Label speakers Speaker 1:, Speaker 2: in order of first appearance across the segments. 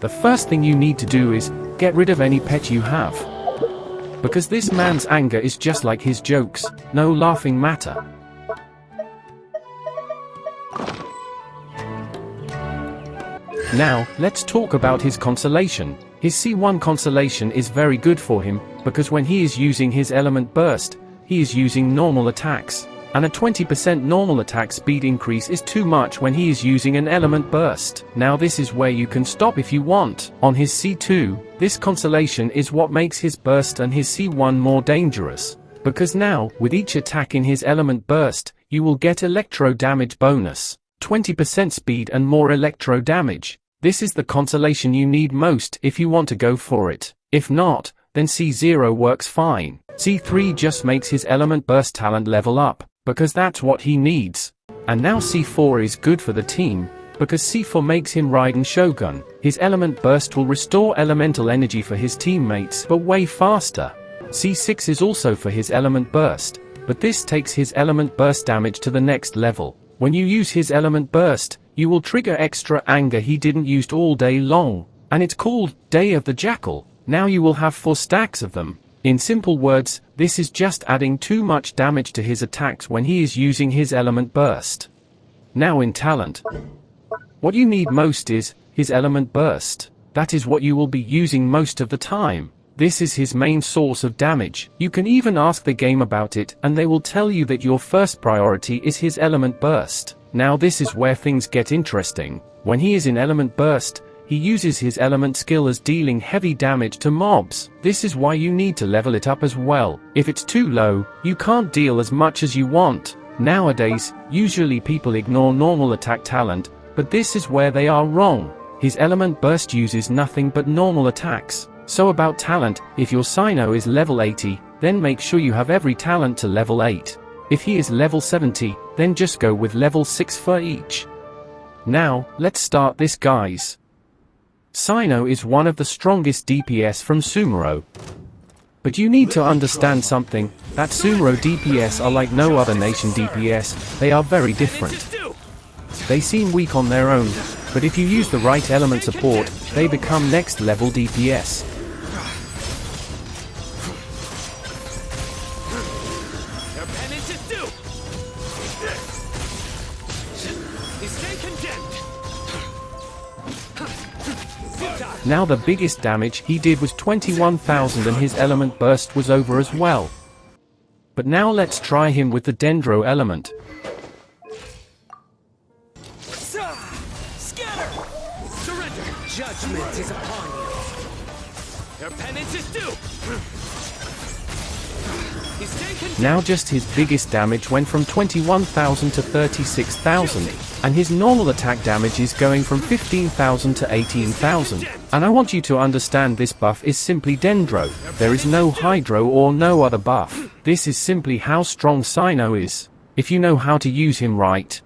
Speaker 1: the first thing you need to do is get rid of any pet you have. Because this man's anger is just like his jokes, no laughing matter. Now, let's talk about his constellation. His C1 constellation is very good for him, because when he is using his element burst, he is using normal attacks. And a 20% normal attack speed increase is too much when he is using an element burst. Now this is where you can stop if you want. On his C2, this constellation is what makes his burst and his C1 more dangerous. Because now, with each attack in his element burst, you will get electro damage bonus. 20% speed and more electro damage. This is the constellation you need most if you want to go for it. If not, then C0 works fine. C3 just makes his element burst talent level up, because that's what he needs. And now C4 is good for the team, because C4 makes him Raiden Shogun. His element burst will restore elemental energy for his teammates, but way faster. C6 is also for his element burst, but this takes his element burst damage to the next level. When you use his element burst, you will trigger extra anger he didn't use all day long, and it's called Day of the Jackal. Now you will have 4 stacks of them. In simple words, this is just adding too much damage to his attacks when he is using his element burst. Now in talent, what you need most is his element burst. That is what you will be using most of the time. This is his main source of damage. You can even ask the game about it and they will tell you that your first priority is his element burst. Now this is where things get interesting. When he is in element burst, he uses his element skill as dealing heavy damage to mobs. This is why you need to level it up as well. If it's too low, you can't deal as much as you want. Nowadays, usually people ignore normal attack talent, but this is where they are wrong. His element burst uses nothing but normal attacks. So about talent, if your Cyno is level 80, then make sure you have every talent to level 8. If he is level 70, then just go with level 6 for each. Now, let's start this guys. Cyno is one of the strongest DPS from Sumeru. But you need to understand something, that Sumeru DPS are like no other nation DPS, they are very different. They seem weak on their own, but if you use the right element support, they become next level DPS. Now the biggest damage he did was 21,000 and his element burst was over as well. But now let's try him with the Dendro element.
Speaker 2: Scatter! Surrender! Judgment is upon you. Your penance is due!
Speaker 1: Now just his biggest damage went from 21,000 to 36,000, and his normal attack damage is going from 15,000 to 18,000. And I want you to understand this buff is simply Dendro. There is no Hydro or no other buff. This is simply how strong Cyno is, if you know how to use him right.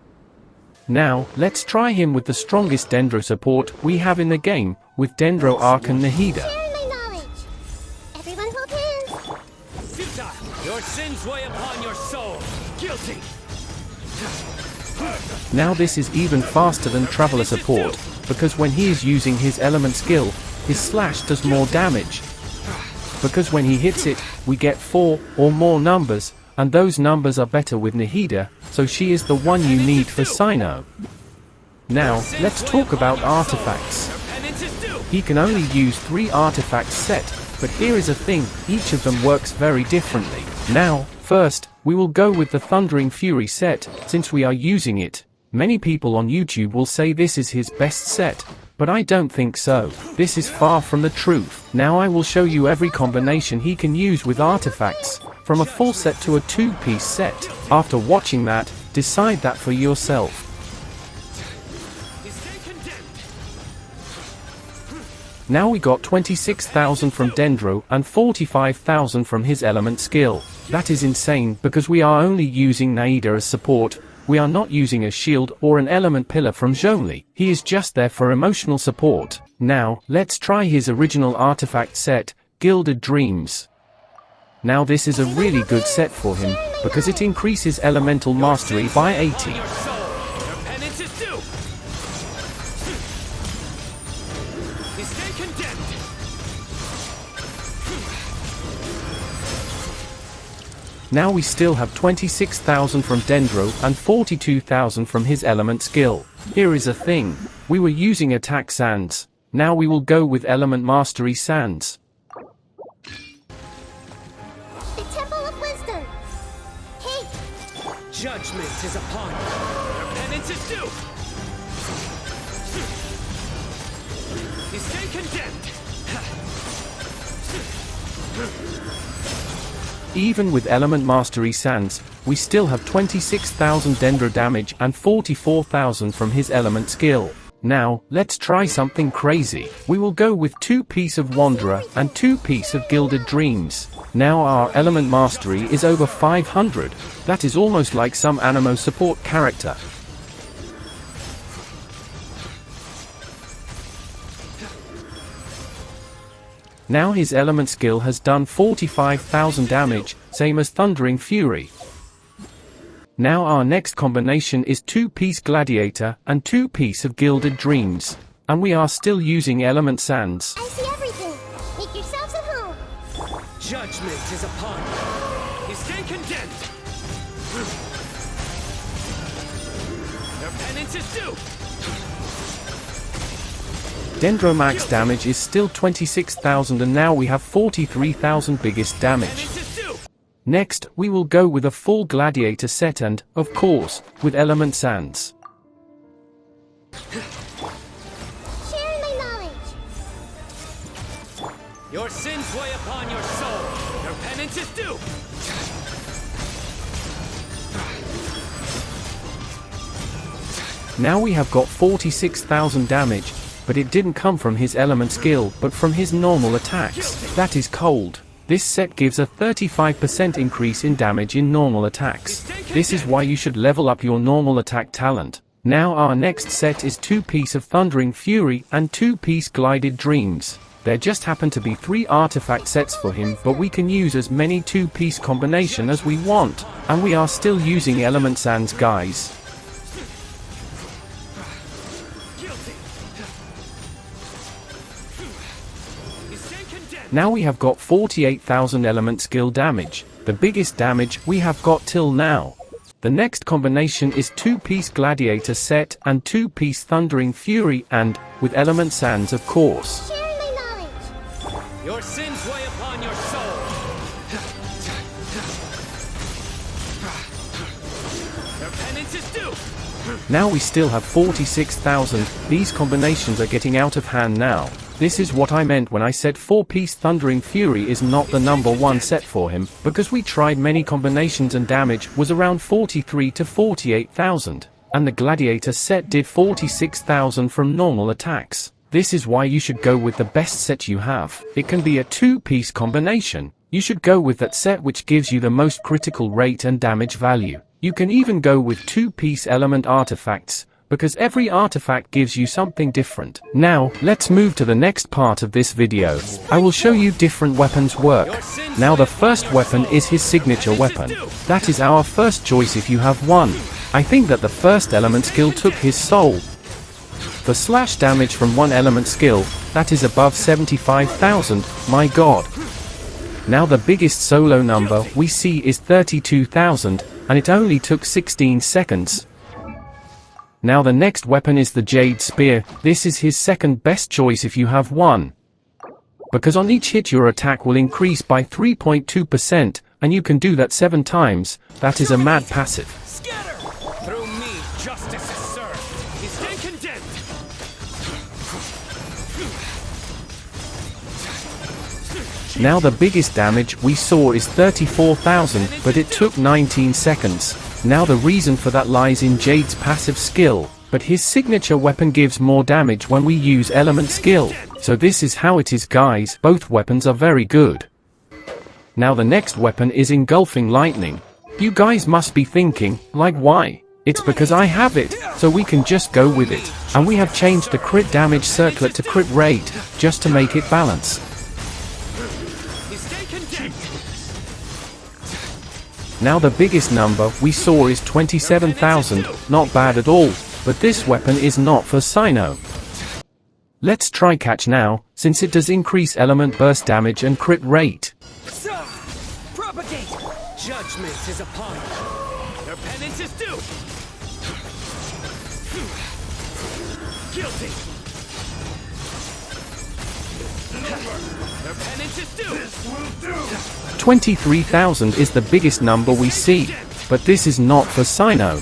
Speaker 1: Now, let's try him with the strongest Dendro support we have in the game, with Dendro Arc and Nahida.
Speaker 2: Your sins weigh upon your soul. Guilty.
Speaker 1: Now this is even faster than Traveler support, because when he is using his element skill, his slash does more damage. Because when he hits it, we get 4 or more numbers, and those numbers are better with Nahida, so she is the one you need for Cyno. Now, let's talk about artifacts. He can only use 3 artifacts set, but here is a thing, each of them works very differently. Now, first, we will go with the Thundering Fury set, since we are using it. Many people on YouTube will say this is his best set, but I don't think so. This is far from the truth. Now I will show you every combination he can use with artifacts, from a full set to a 2-piece set. After watching that, decide that for yourself. Now we got 26,000 from Dendro and 45,000 from his element skill. That is insane because we are only using Nahida as support. We are not using a shield or an element pillar from Zhongli. He is just there for emotional support. Now, let's try his original artifact set, Gilded Dreams. Now this is a really good set for him, because it increases elemental mastery by 80.
Speaker 2: You stay condemned.
Speaker 1: Now we still have 26,000 from Dendro and 42,000 from his element skill. Here is a thing. We were using attack sands. Now we will go with element mastery sands.
Speaker 3: The Temple of Wisdom. Hey,
Speaker 2: Judgment is upon you. Your penance is due. You stay condemned.
Speaker 1: Even with element mastery sands, we still have 26,000 Dendro damage and 44,000 from his element skill. Now, let's try something crazy. We will go with 2 piece of Wanderer and 2 piece of Gilded Dreams. Now our element mastery is over 500. That is almost like some animo support character. Now his element skill has done 45,000 damage, same as Thundering Fury. Now our next combination is 2 piece Gladiator and 2 piece of Gilded Dreams. And we are still using element sands.
Speaker 3: I see everything. Make yourselves at home.
Speaker 2: Judgment is upon you. You stay condemned. Your penance is due.
Speaker 1: Dendro max damage is still 26,000 and now we have 43,000 biggest damage.
Speaker 2: Penance is due.
Speaker 1: Next, we will go with a full Gladiator set and, of course, with element sands.
Speaker 3: Sharing my knowledge.
Speaker 2: Your sins weigh upon your soul. Your penance is due.
Speaker 1: Now we have got 46,000 damage, but it didn't come from his element skill, but from his normal attacks. That is cold. This set gives a 35% increase in damage in normal attacks. This is why you should level up your normal attack talent. Now our next set is 2 piece of Thundering Fury and 2 piece Glided Dreams. There just happen to be 3 artifact sets for him, but we can use as many 2 piece combination as we want. And we are still using element sands, guys. Now we have got 48,000 element skill damage, the biggest damage we have got till now. The next combination is 2 piece Gladiator set and 2 piece Thundering Fury and, with element sands of course.
Speaker 3: Sharing my knowledge.
Speaker 2: Your sins weigh upon your soul. Your penance is due.
Speaker 1: Now we still have 46,000, these combinations are getting out of hand now. This is what I meant when I said 4 piece Thundering Fury is not the number 1 set for him, because we tried many combinations and damage was around 43 to 48,000, and the Gladiator set did 46,000 from normal attacks. This is why you should go with the best set you have. It can be a 2 piece combination. You should go with that set which gives you the most critical rate and damage value. You can even go with 2 piece element artifacts, because every artifact gives you something different. Now, let's move to the next part of this video. I will show you different weapons work. Now the first weapon is his signature weapon. That is our first choice if you have one. I think that the first element skill took his soul. For slash damage from one element skill, that is above 75,000, my god. Now the biggest solo number we see is 32,000, and it only took 16 seconds. Now the next weapon is the Jade Spear. This is his second best choice if you have one. Because on each hit your attack will increase by 3.2%, and you can do that 7 times. That is a mad passive.
Speaker 2: Scatter! Through me, justice is served. You stay condemned.
Speaker 1: Now the biggest damage we saw is 34,000, but it took 19 seconds. Now the reason for that lies in Jade's passive skill, but his signature weapon gives more damage when we use element skill. So this is how it is, guys. Both weapons are very good. Now the next weapon is Engulfing Lightning. You guys must be thinking, like, why? It's because I have it, so we can just go with it. And we have changed the crit damage circlet to crit rate, just to make it balance. Now the biggest number we saw is 27,000, not bad at all, but this weapon is not for Cyno. Let's try catch now, since it does increase element burst damage and crit rate.
Speaker 2: Propagate! Judgment is upon you. Your penance is due! Guilty! Your penance is due! This will do!
Speaker 1: 23,000 is the biggest number we see, but this is not for Cyno.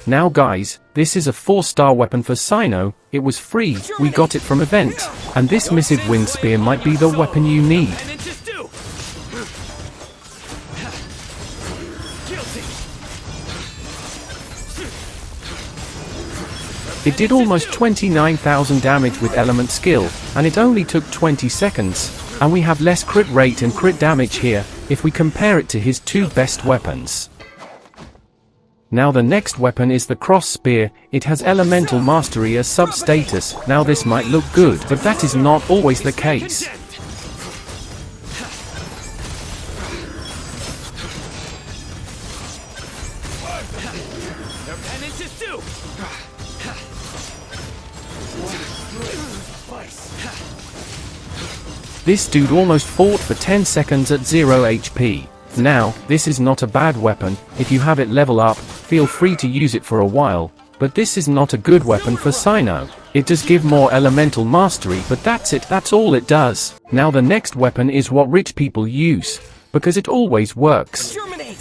Speaker 1: Now guys, this is a 4-star weapon for Cyno. It was free, we got it from event, and this missive wind spear might be the weapon you need. It did almost 29,000 damage with element skill, and it only took 20 seconds, and we have less crit rate and crit damage here, if we compare it to his 2 best weapons. Now the next weapon is the cross spear. It has elemental mastery as sub-status. Now this might look good, but that is not always the case. This dude almost fought for 10 seconds at 0 HP. Now, this is not a bad weapon. If you have it level up, feel free to use it for a while, but this is not a good weapon for Cyno. It does give more elemental mastery, but that's it, that's all it does. Now the next weapon is what rich people use, because it always works.
Speaker 2: Terminate!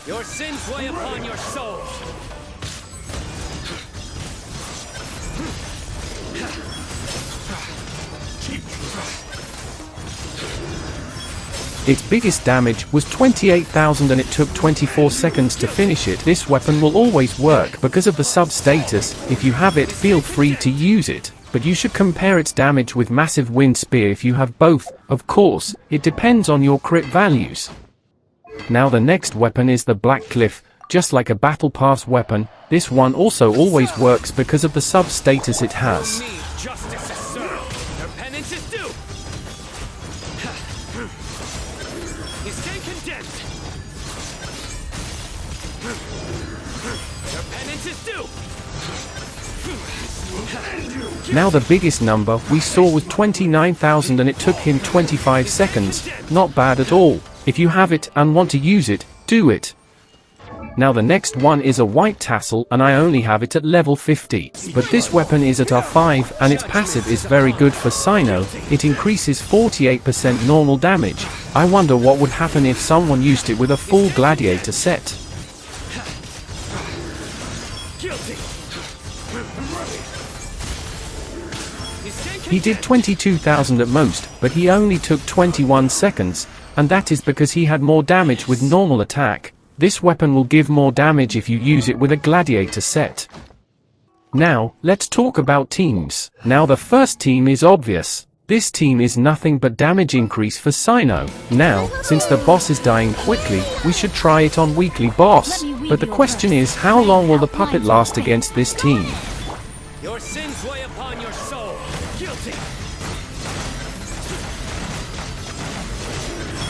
Speaker 2: Your sins weigh upon your soul!
Speaker 1: Its biggest damage was 28,000 and it took 24 seconds to finish it. This weapon will always work because of the sub-status. If you have it, feel free to use it, but you should compare its damage with massive wind spear if you have both. Of course, it depends on your crit values. Now the next weapon is the Black Cliff. Just like a battle pass weapon, this one also always works because of the sub-status it has. Now the biggest number we saw was 29,000 and it took him 25 seconds. Not bad at all. If you have it and want to use it, do it. Now the next one is a white tassel and I only have it at level 50. But this weapon is at R5 and its passive is very good for Cyno. It increases 48% normal damage. I wonder what would happen if someone used it with a full gladiator set. He did 22,000 at most, but he only took 21 seconds, and that is because he had more damage with normal attack. This weapon will give more damage if you use it with a gladiator set. Now, let's talk about teams. Now the first team is obvious. This team is nothing but damage increase for Cyno. Now, since the boss is dying quickly, we should try it on weekly boss. But the question is, how long will the puppet last against this team?
Speaker 2: Your sins weigh upon your soul. Guilty.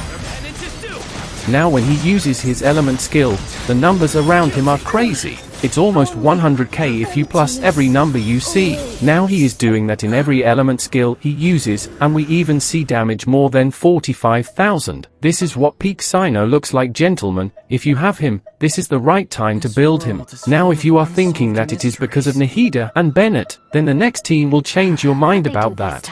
Speaker 2: Your penance is due.
Speaker 1: Now when he uses his element skill, the numbers around him are crazy. It's almost 100k if you plus every number you see. Now he is doing that in every element skill he uses, and we even see damage more than 45,000. This is what peak Cyno looks like, gentlemen. If you have him, this is the right time to build him. Now if you are thinking that it is because of Nahida and Bennett, then the next team will change your mind about that.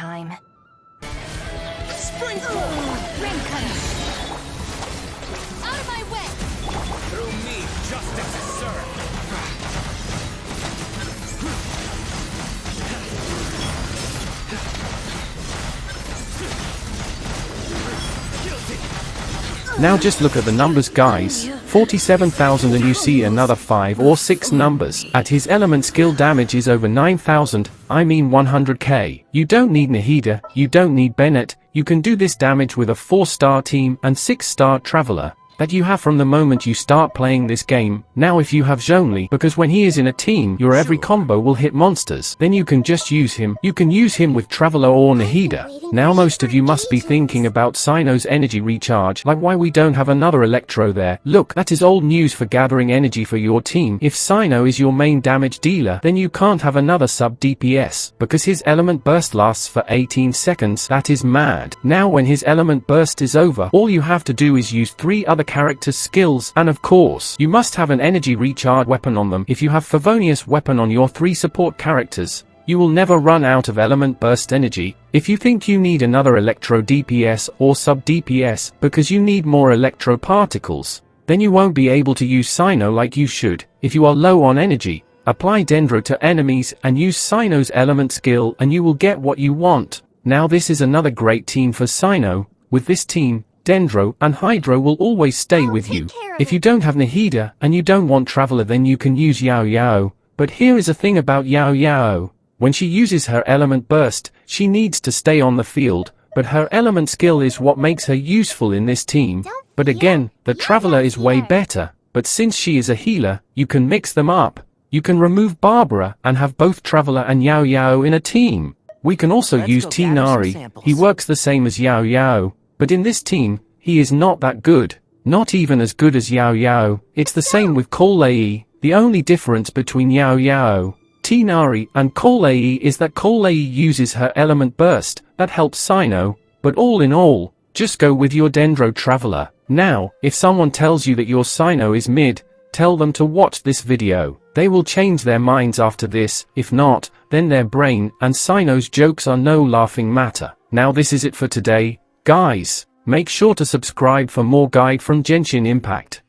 Speaker 1: Now just look at the numbers, guys. 47,000 and you see another 5 or 6 numbers. At his element skill damage is over 9,000, I mean 100k. You don't need Nahida, you don't need Bennett, you can do this damage with a 4-star team and 6-star traveler. that you have from the moment you start playing this game. Now if you have Zhongli, because when he is in a team, your every combo will hit monsters, then you can just use him. You can use him with Traveler or Nahida. Now most of you must be thinking about Cyno's energy recharge, like why we don't have another Electro there. Look, that is old news for gathering energy for your team. If Cyno is your main damage dealer, then you can't have another sub DPS, because his element burst lasts for 18 seconds. That is mad. Now when his element burst is over, all you have to do is use 3 other characters' skills, and of course, you must have an energy recharge weapon on them. If you have Favonius weapon on your 3 support characters, you will never run out of element burst energy. If you think you need another Electro DPS or sub DPS because you need more Electro particles, then you won't be able to use Cyno like you should. If you are low on energy, apply Dendro to enemies and use Cyno's element skill and you will get what you want. Now this is another great team for Cyno. With this team, Dendro and Hydro will always stay with you. If you don't have Nahida and you don't want Traveler, then you can use Yao Yao. But here is a thing about Yao Yao. When she uses her element burst, she needs to stay on the field, but her element skill is what makes her useful in this team. But again, the Traveler is way better. But since she is a healer, you can mix them up. You can remove Barbara and have both Traveler and Yao Yao in a team. We can also use Tinari. He works the same as Yao Yao. But in this team, he is not that good. Not even as good as Yao Yao. It's the same with Kolei. The only difference between Yao Yao, Tinari, and Kolei is that Kolei uses her element burst. That helps Cyno. But all in all, just go with your Dendro Traveler. Now, if someone tells you that your Cyno is mid, tell them to watch this video. They will change their minds after this. If not, then their brain and Cyno's jokes are no laughing matter. Now this is it for today. Guys, make sure to subscribe for more guide from Genshin Impact.